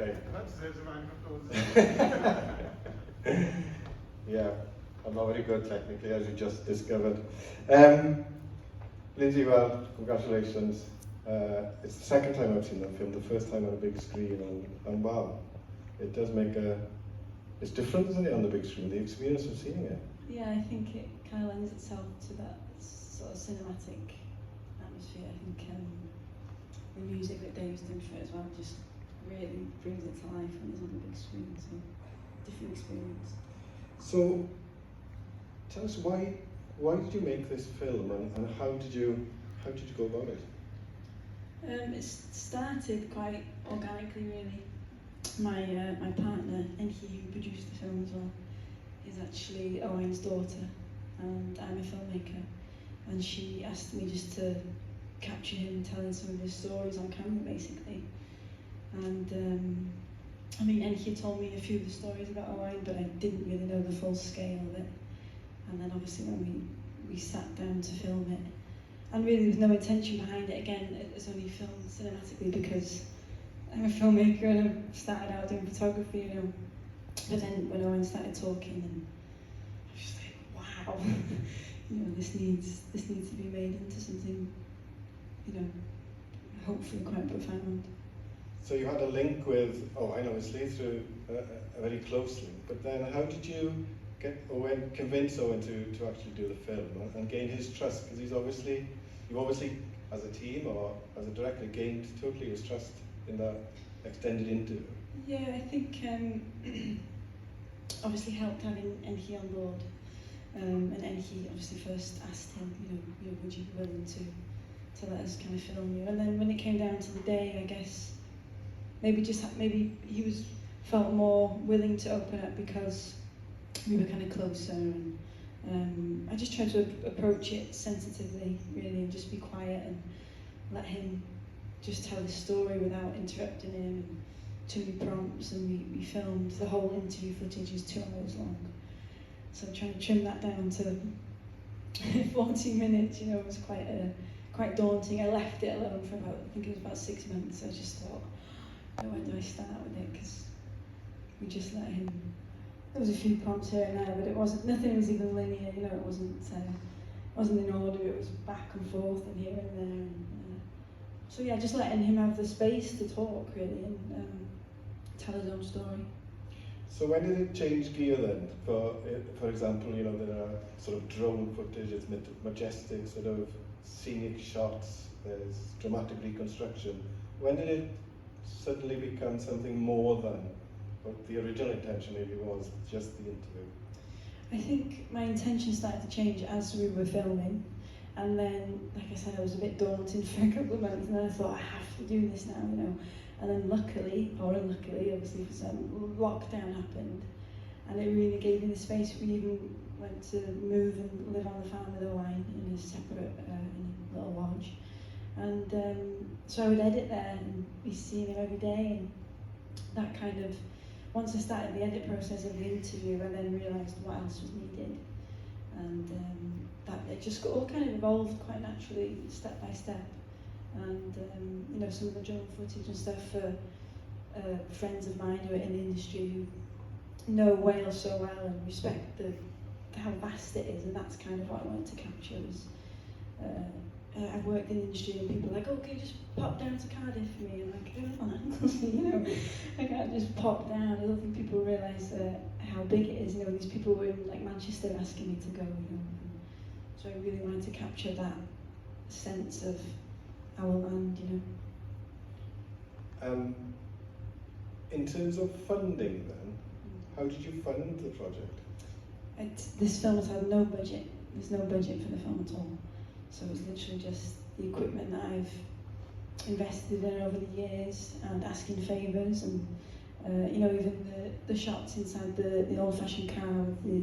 Okay. Dat is mijn Yeah, I'm not very good technically, as you just discovered. Lindsay, well, congratulations. It's the second time I've seen that film, the first time on a big screen, and wow, it does make it's different, isn't it, on the big screen, the experience of seeing it? Yeah, I think it kind of lends itself to that sort of cinematic atmosphere. I think the music that Dave's done for it as well just really brings it to life when it's on the big screen, so different experience. So, tell us why did you make this film, and how did you go about it? It started quite organically, really. My partner, and he who produced the film as well, is actually Owain's daughter, and I'm a filmmaker. And she asked me just to capture him telling some of his stories on camera, basically. And I mean, Enki told me a few of the stories about Owain, but I didn't really know the full scale of it. And then obviously when we sat down to film it, and really there was no intention behind it. Again, it's only filmed cinematically because I'm a filmmaker and I started out doing photography, you know. But then when Owain started talking, and I was just like, wow, you know, this needs to be made into something, you know, hopefully quite profound. So you had a link with Owain, obviously, through a very close link, but then how did you convince Owain to actually do the film and gain his trust? Because you've obviously, as a team or as a director, gained totally his trust in that extended interview. Yeah, I think obviously helped having Enki on board, and Enki obviously first asked him, you know, would you be willing to let us kind of film you? And then when it came down to the day, I guess maybe he felt more willing to open up because we were kind of closer, and I just tried to approach it sensitively, really, and just be quiet and let him just tell his story without interrupting him, and too many prompts, and we filmed the whole interview footage is 2 hours long, so trying to trim that down to 40 minutes, you know, was quite daunting. I left it alone for I think it was about 6 months. I just thought, where do I start with it, because we just let him. There was a few prompts here and there, but nothing was even linear, you know, it wasn't in order, it was back and forth and here and there. And, so yeah, just letting him have the space to talk, really, and tell his own story. So when did it change gear then? For example, you know, there are sort of drone footage, it's majestic sort of scenic shots, there's dramatic reconstruction. When did it suddenly become something more than what the original intention maybe was, just the interview? I think my intention started to change as we were filming, and then, like I said, I was a bit daunted for a couple of months, and then I thought, I have to do this now, you know. And then luckily, or unluckily, obviously for some, lockdown happened, and it really gave me the space. We even went to move and live on the farm with Owain in a separate little lodge. And so I would edit there and be seeing him every day, and that kind of, once I started the edit process of the interview, I then realised what else was needed, and that it just all kind of evolved quite naturally, step by step. And you know, some of the drone footage and stuff for friends of mine who are in the industry who know Wales so well and respect how vast it is, and that's kind of what I wanted to capture. I've worked in the industry and people are like, oh, can you just pop down to Cardiff for me? I'm like, I don't know, you know, I can't just pop down. I don't think people realise how big it is. You know, these people were in like Manchester asking me to go, you know. So I really wanted to capture that sense of our land, you know. In terms of funding then, how did you fund the project? This film has had no budget. There's no budget for the film at all. So it's literally just the equipment that I've invested in over the years and asking favours, and you know, even the shots inside the old-fashioned car with the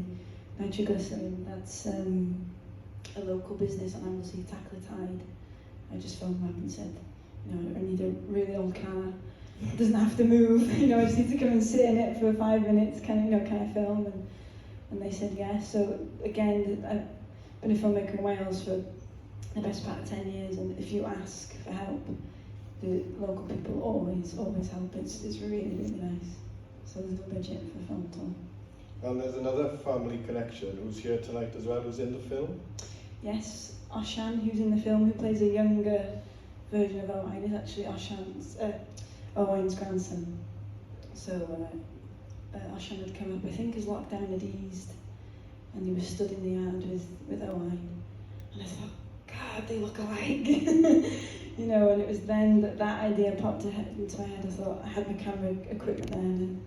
nitroglycerin, that's a local business on Aberystwyth Arts. I just phoned them up and said, you know, I need a really old car. It doesn't have to move, you know, I just need to come and sit in it for 5 minutes, can I film? And they said yes. So again, I've been a filmmaker in Wales for the best part of 10 years, and if you ask for help, the local people always help. It's really, really nice. So there's no budget for the film at all. And there's another family connection who's here tonight as well, who's in the film. Yes, Oshan, who's in the film, who plays a younger version of Owain, is actually Owain's grandson. So Oshan had come up, I think, as lockdown had eased, and he was stood in the yard with Owain. And I thought, God, they look alike. You know, and it was then that idea popped into my head. I thought, I had my camera equipment there, and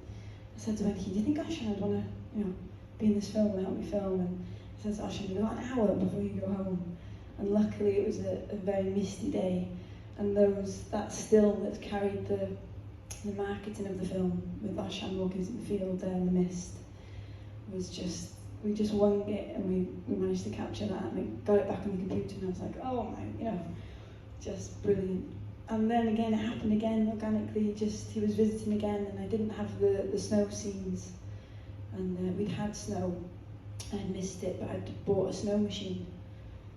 I said to Wendy, do you think Oshan would want to, you know, be in this film and help me film? And I said to Oshan, you've got an hour before you go home. And luckily it was a very misty day, and that still that carried the marketing of the film, with Oshan walking in the field there in the mist, was just, we just wung it, and we managed to capture that, and I got it back on the computer, and I was like, oh my, you know, just brilliant. And then again, it happened again organically, he was visiting again, and I didn't have the snow scenes, and we'd had snow, and I'd missed it, but I'd bought a snow machine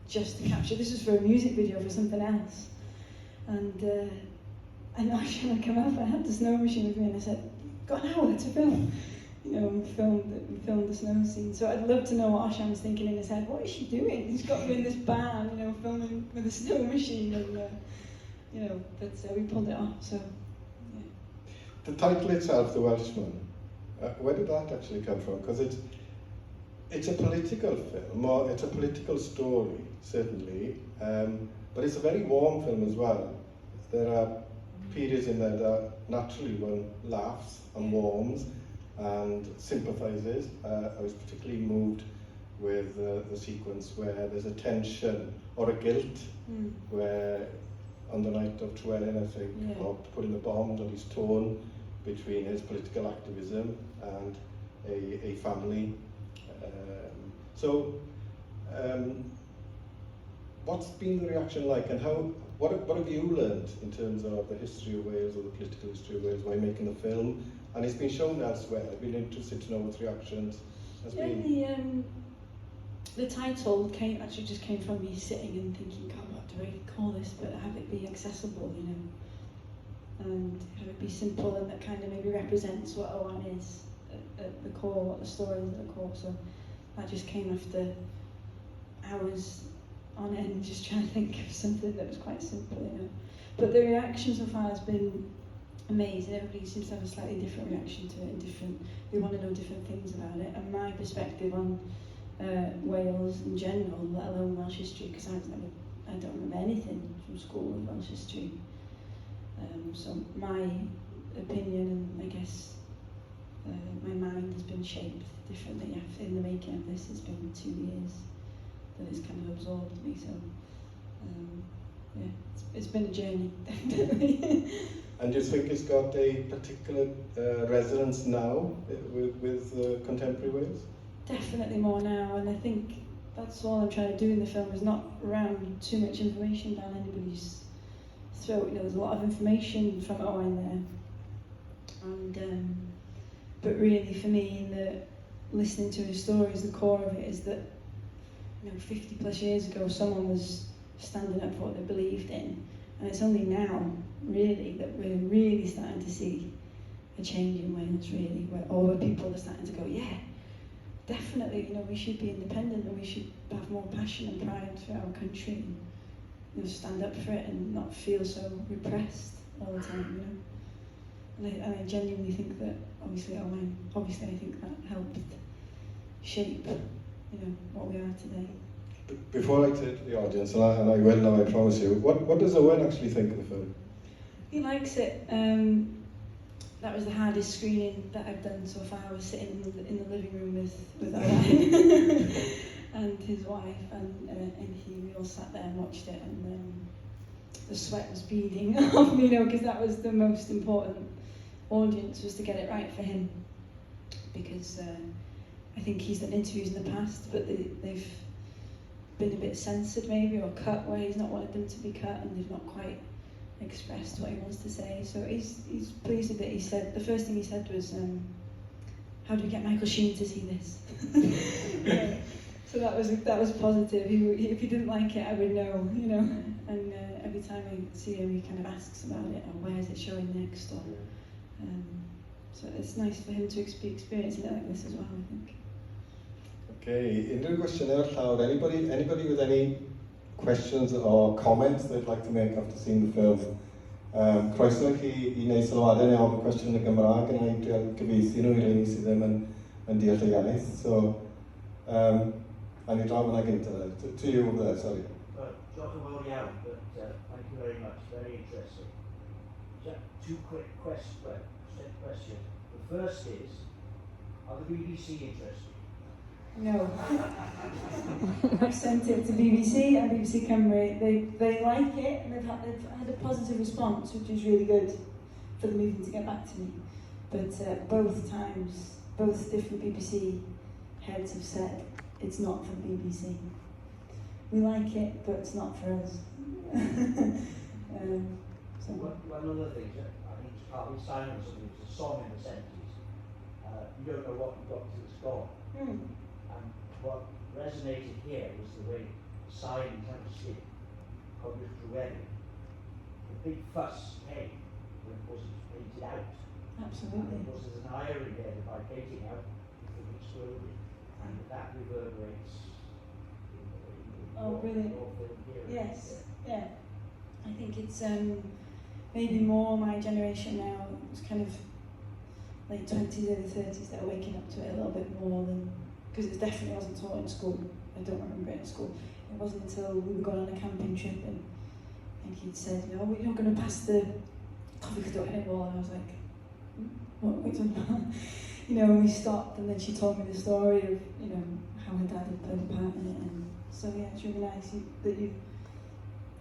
just to capture. This was for a music video for something else, and Oshan had come up, I had the snow machine with me, and I said, got an hour to film. You know, we filmed the snow scene. So I'd love to know what Oshan was thinking in his head. What is she doing? He's got me in this barn, you know, filming with a snow machine, and you know. But we pulled it off. So yeah. The title itself, The Welshman, where did that actually come from? Because it's a political film, or it's a political story, certainly, but it's a very warm film as well. There are periods in there that naturally one laughs and warms and sympathises. I was particularly moved with the sequence where there's a tension or a guilt, where on the night of Llywelyn, I think, or putting the bombs, and he's torn between his political activism and a family. What's been the reaction like, and what have you learned in terms of the history of Wales, or the political history of Wales, while making the film? And it's been shown elsewhere. I'd been interested to know what the reactions has been. The title just came from me sitting and thinking, God, what do I call this? But have it be accessible, you know, and have it be simple, and that kind of maybe represents what Owain is at the core, what the story is at the core. So that just came after hours on end, just trying to think of something that was quite simple, you know. But the reaction so far has been amazing. Everybody seems to have a slightly different reaction to it, and they want to know different things about it. And my perspective on Wales in general, let alone Welsh history, because I don't remember anything from school of Welsh history. So my opinion, and I guess my mind has been shaped differently in the making of this. It's been 2 years that it's kind of absorbed me. So yeah, it's been a journey, definitely. And do you think it's got a particular resonance now with contemporary Wales? Definitely more now, and I think that's all I'm trying to do in the film, is not ram too much information down anybody's throat. You know, there's a lot of information from Owain there, and but really for me, listening to his stories, the core of it is that, you know, 50 plus years ago, someone was standing up for what they believed in, and it's only now, really, that we're really starting to see a change in Wales, really, where people are starting to go, yeah, definitely, you know, we should be independent, and we should have more passion and pride for our country, and, you know, stand up for it and not feel so repressed all the time, you know. And I genuinely think that, obviously I think that helped shape, you know, what we are today. Before I turn to the audience, and I will now, I promise you, what does Owain actually think of the film? He likes it. That was the hardest screening that I've done so far. I was sitting in the living room with Owain and his wife, and we all sat there and watched it, and the sweat was beading off me, you know, because that was the most important audience, was to get it right for him, because I think he's done interviews in the past, but they've been a bit censored maybe, or cut where he's not wanted them to be cut, and they've not quite expressed what he wants to say. So he's pleased with it. He said, the first thing he said was, how do we get Michael Sheen to see this? Yeah. So that was positive. If he didn't like it, I would know, you know. And every time I see him, he kind of asks about it, or where is it showing next, or so it's nice for him to experience it like this as well, I think. Okay, unrhyw gwestiynau o'r llawr? Anybody with any questions or comments they'd like to make after seeing the film? Croeso i chi i wneud sylwadau neu ofyn cwestiwn yn y Gymraeg yna i drial gyfeithu nhw i rhywun sydd ddim yn deall y iaith. So, a ni draw fyna gyntaf. To you over there, sorry. Diolch yn fawr iawn, but thank you very much, very interesting. Just two quick questions. The first is, are the BBC interested? No. I've sent it to BBC and BBC Cymru. They like it, and they've had a positive response, which is really good for the movie to get back to me. But both times, both different BBC heads have said it's not for the BBC. We like it, but it's not for us. So. One of the things, I think it's partly silence, it's a song in the 70s. You don't know what you've got till it's gone. And what resonated here was the way signs and skip published through Reading. The big fuss came when it wasn't painted out. Absolutely. And of course there's an irony there that by painting out, it exploded. And that reverberates in Oh, really? your film here. Yes, yeah. I think it's maybe more my generation now. It's kind of late 20s, early 30s that are waking up to it a little bit more than, because it definitely wasn't taught in school. I don't remember it in school. It wasn't until we were going on a camping trip and he'd said, you know, we're not going to pass the coffee cup anymore. And I was like, what are we talking about? You know, and we stopped, and then she told me the story of, you know, how her dad had played a part in it. And so yeah, it's really nice that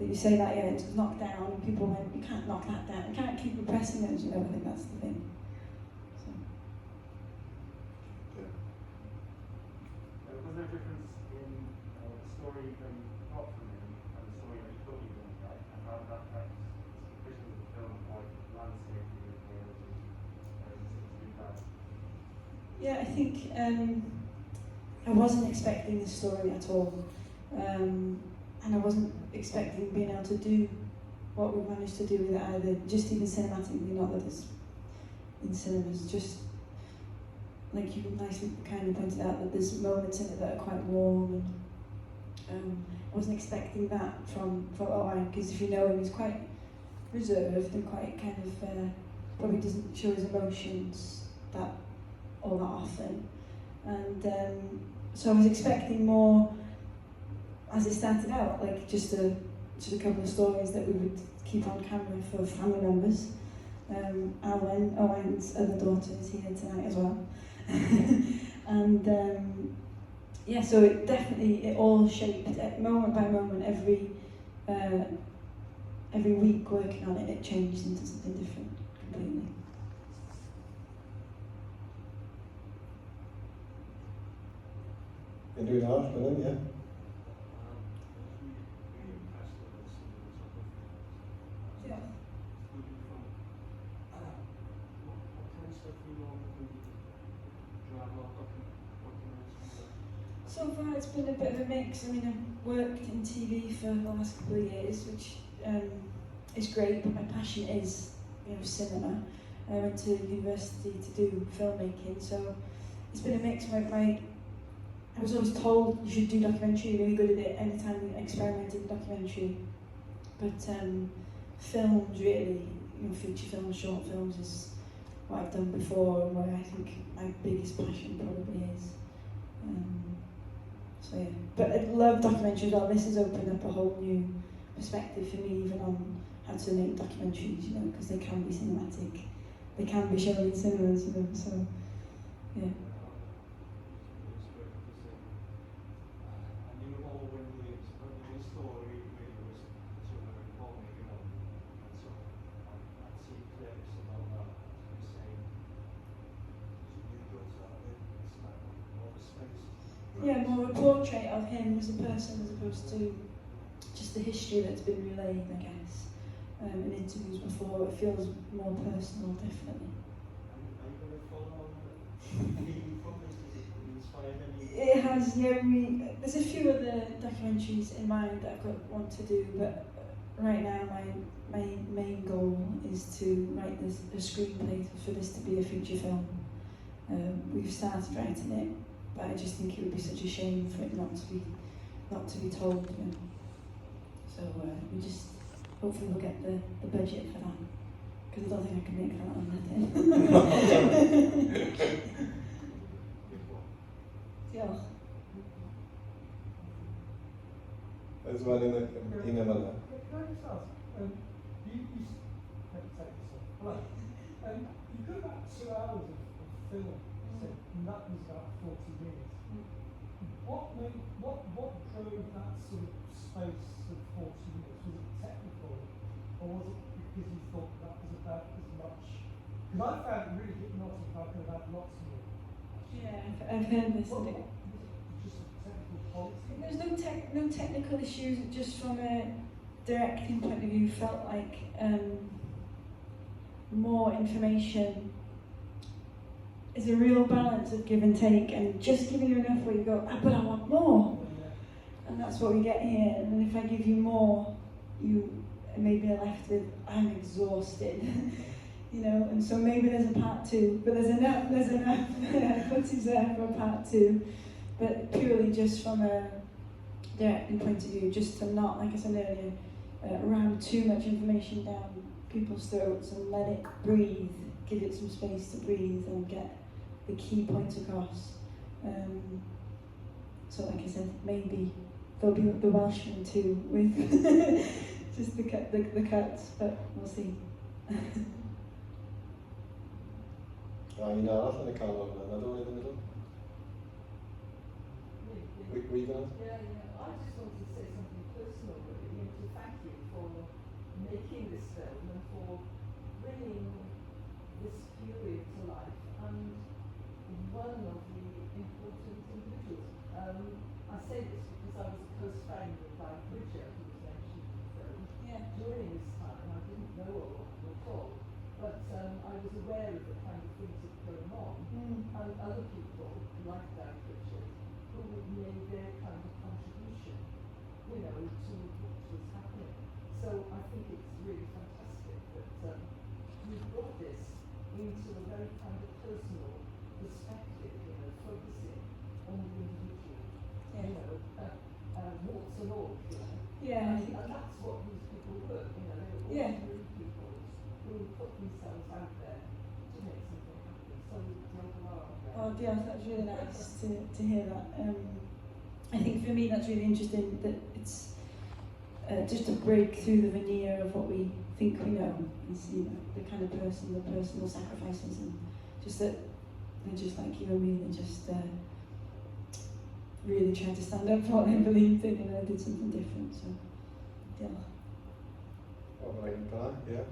you say that, yeah, it's knocked down, and people went, you can't knock that down, you can't keep repressing those, you know, I think that's the thing. So. Was there a difference in the story that you got from him and the story that you thought you were going to write, and how that affects the vision of the film, like landscape you were able to do that? Yeah, I think I wasn't expecting this story at all. And I wasn't expecting being able to do what we managed to do with it either, just even cinematically, not that it's in cinemas, just like you nicely kind of pointed out that there's moments in it that are quite warm, and I wasn't expecting that from Owain, because if you know him, he's quite reserved and quite kind of, probably doesn't show his emotions all that often, and so I was expecting more as it started out, like just a couple of stories that we would keep on camera for family members. Owain's other daughter is here tonight as well. And yeah, so it all shaped moment by moment. Every week working on it changed into something different completely. Unrhyw un arall, Gwynedd, ie? So far it's been a bit of a mix. I mean, I've worked in TV for the last couple of years, which is great, but my passion is, you know, cinema. I went to university to do filmmaking, so it's been a mix. I was always told you should do documentary, you're really good at it anytime you experiment in documentary. But films really, you know, feature films, short films is what I've done before, and where I think my biggest passion probably is. So yeah, but I love documentaries as well. This has opened up a whole new perspective for me, even on how to make documentaries, you know, because they can be cinematic, they can be shown in cinemas, you know, so yeah. Owain Williams, but the story really was sort of involving, you know, and so I'd see clips about that, and saying, you go to that bit, it's like all the space. Yeah, more a portrait of him as a person as opposed to just the history that's been relayed, I guess. In interviews before, it feels more personal, definitely. Are you going to follow on that? From this, did it inspire any? It has, there's a few other documentaries in mind that I want to do, but right now my main goal is to write a screenplay for this to be a feature film. We've started writing it, but I just think it would be such a shame for it not to be told. So we just hopefully we'll get the budget for that, because I don't think I can make that on nothing. Diolch. There's one in the Can I just ask, you take this one. Right. You got about 2 hours of film, and that was about 40 minutes. What drove that sort of space of 40 minutes? Was it technical, or was it because you thought that was about as much? Because I found it really hypnotic. I could have had lots of it. Yeah, I've heard this. What, just a technical policy? There's no technical issues, just from a directing point of view, felt like more information is a real balance of give and take, and just giving you enough where you go, but I want more. And that's what we get here. And then if I give you more, you maybe are left with, I'm exhausted. And so maybe there's a part 2, but there's enough footage there for a part 2. But purely just from a directing point of view, just to not, like I said earlier, ram too much information down people's throats and let it breathe, give it some space to breathe and get the key points across. So like I said, maybe there'll be the Welshman Tour with just the cuts, but we'll see. Un arall yn y canol yna, another one in the middle. Were you going to? Yeah. I just wanted to say something personal, really, and to thank you for making this film and for bringing this period to life. And one of the important individuals. I say this because I was a close friend with Owain Williams, who was mentioned in the film. Yeah. During this time, I didn't know Owain at all, but I was aware of the kind of things that were going on, and other people like Owain Williams who made their kind of contribution, to what was happening. So I think it's really fantastic that you've brought this into a very kind of personal perspective, focusing on the individual, warts and all, Yeah. And that's what these people were, they were ordinary people who put themselves out there to make something happen. So Oh, yeah, that's really nice to hear that. I think for me that's really interesting that it's just to break through the veneer of what we think we know. Is, the kind of person, the personal sacrifices, and just that they're just like you and me. They just really tried to stand up for what they believed in, and did something different. So, yeah. Owain, yeah.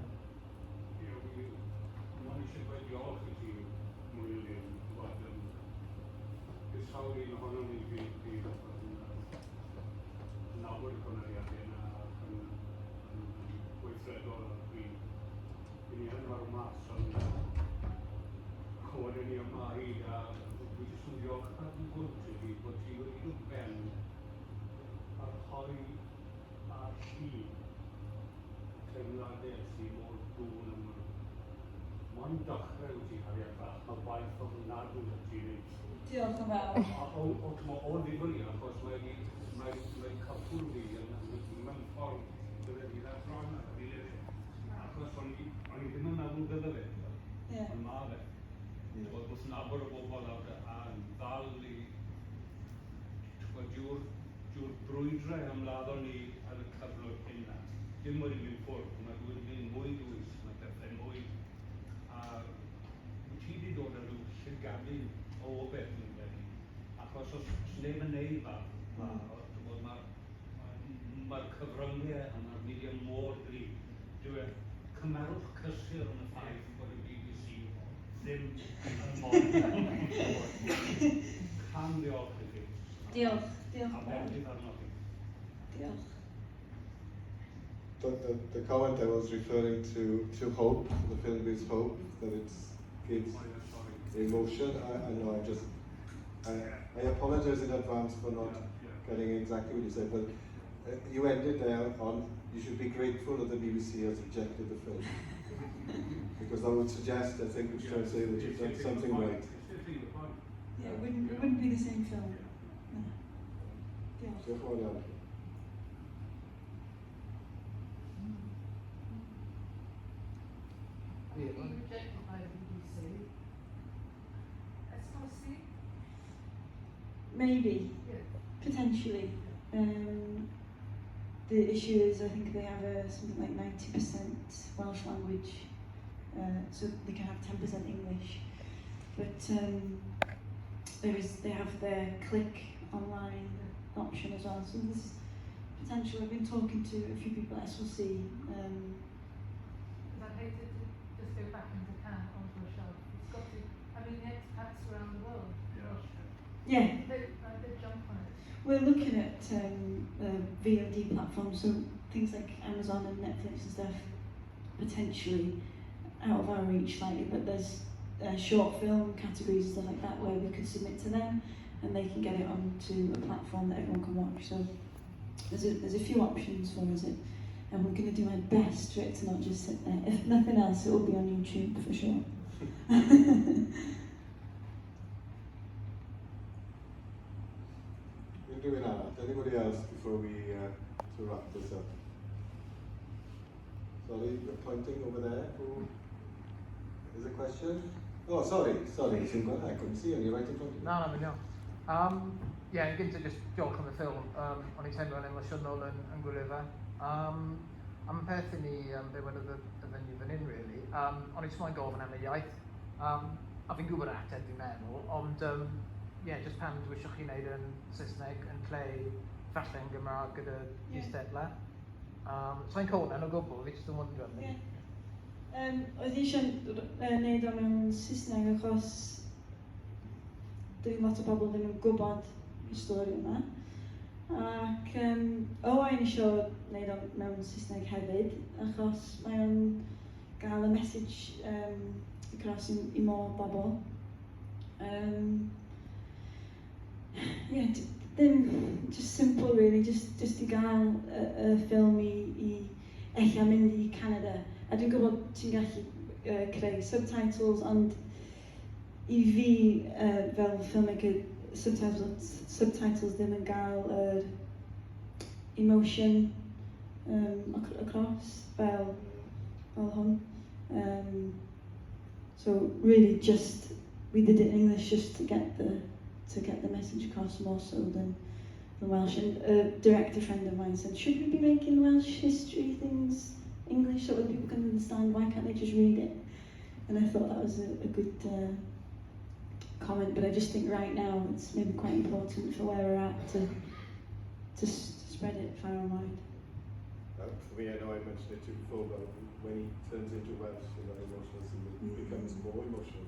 Diolch yn fawr. O'n ddifynu, achos mae'n cyffwr fi yn mewn ffordd gyda fi ddad bron a fi achos o'n i ddim yn meddwl gyda fe, ond ma fe. Oedd wrth nabod o bobl a'n ddal i diw'r brwydrau ymladdon ni ar y cyflwr hynna. Dim wedi mynd ffwrdd, mae wedi mynd mwy dwys, mae pethau mwy. A wyt ti wedi dod â rhyw llygadu o beth yn wedi, achos os neb yn neud mae'r cyfryngau a mae'r media mor gryf. Cymerwch cysur yn y ffaith bod y BBC ddim yn modd. Can diolch i chi. Diolch. Diolch. A beth arno chi. Diolch. The comment I was referring to hope, the film gives hope, that it gives emotion. I know I just I apologise in advance for not getting exactly what you said, but you ended there on, you should be grateful that the BBC has rejected the film. Because that would suggest, I think, it's trying to say that you've done something right. Yeah, it wouldn't be the same film. No. Yeah. So, hold on. Being rejected by the BBC. SLC? Maybe, Yeah. potentially. The issue is, I think they have something like 90% Welsh language, so they can have 10% English. But they have their click online option as well. So there's potential. I've been talking to a few people at SLC. Because I'd hate it to just go back into can onto a shelf. It's got to, I mean, the expats around the world, Yeah, they jump on it. we're looking at VOD platforms, so things like Amazon and Netflix and stuff, potentially out of our reach slightly, but there's short film categories and stuff like that where we could submit to them and they can get it onto a platform that everyone can watch. So there's a few options for us, and we're going to do our best for it to not just sit there. If nothing else, it will be on YouTube for sure. We're doing that. Anybody else before we to wrap this up? Sorry, you're pointing over there. Who is a question? Oh, sorry. I couldn't see you. You're right in front of you. No, no. Ie, yn gyntaf jyst diolch am y ffilm. O'n i teimlo'n emosiynol yn gwylio fe. Am y peth i ni be wedodd y fenyw fan hyn, really. O'n i jyst moyn gofyn am y iaith. A fi'n gwybod ateb fi'n meddwl, ond jyst pan dwi eisiau chi wneud yn Saesneg, yn creu falle yn Gymraeg gyda eisteddle. So i'n cofyn o gwbl, fi jyst yn wondro. Oedd i eisiau wneud o mewn Saesneg achos dwi'n lot o bobl ddim yn gwybod y stori yma. Ac Owain eisiau wneud o mewn Saesneg hefyd, achos mae o'n gael y message across i mor bobl. Ddim, just simple really, just i gael y ffilm i eich mynd i Canada. A dwi'n gwybod ti'n gallu creu subtitles, ond i fi fel filmmaker, subtitles ddim yn gael yr emotion across fel hwn. So really just, we did it in English just to get the message across more so than Welsh. And a director friend of mine said, should we be making Welsh history things English so that people can understand? Why can't they just read it? And I thought that was a good comment, but I just think right now it's maybe quite important for where we're at to spread it far and wide. For me, I know I mentioned it to you before, but when he turns into Welsh, emotional, it becomes more emotional.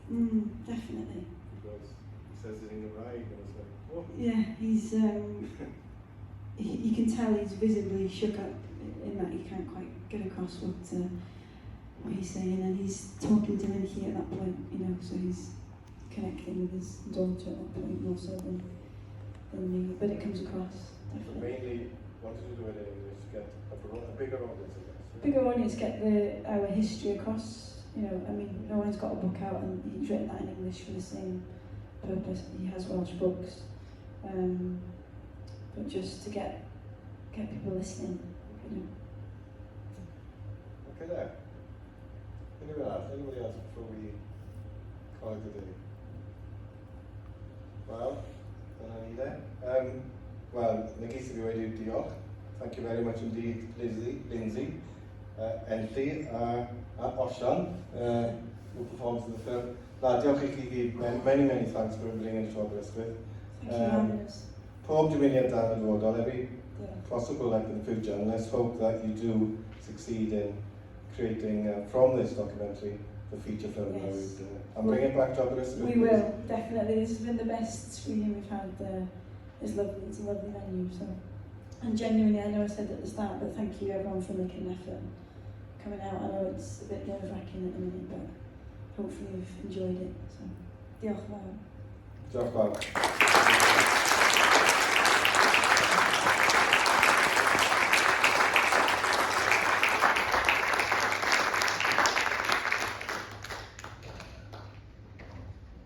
Definitely. Because he says it in Gymraeg, and it's like, oh. Yeah, he's you can tell he's visibly shook up in that he can't quite get across what he's saying, and he's talking to Lindsay at that point, so he's connecting with his daughter at that point more so than me, but it comes across, definitely. Mainly, wanted to do it in English to get a bigger audience, I guess. Bigger audience, get our history across. Owen's got a book out and he's written that in English for the same purpose. He has Welsh books, but just to get people listening. Okay, there. Anybody else before we call it a day? Well, dyna ni de. Wel, na gyd sydd wedi diolch. Thank you very much indeed, Lindsay, Enlli a Osian, who performs in the film. Diolch i chi gyd, many thanks for bringing it to Aberystwyth. Thank you for having us. Pob dymuniad dyfodol, every possible life in the future, and let's hope that you do succeed in creating from this documentary the feature film. Yes. And bring it back to Aberystwyth. We will, definitely. This has been the best screening we've had. It's lovely, it's a lovely venue. So, and genuinely, I know I said at the start, but thank you everyone for making an effort and coming out. I know it's a bit nerve-wracking at the minute, but hopefully you've enjoyed it. So, diolch yn fawr. Diolch yn fawr.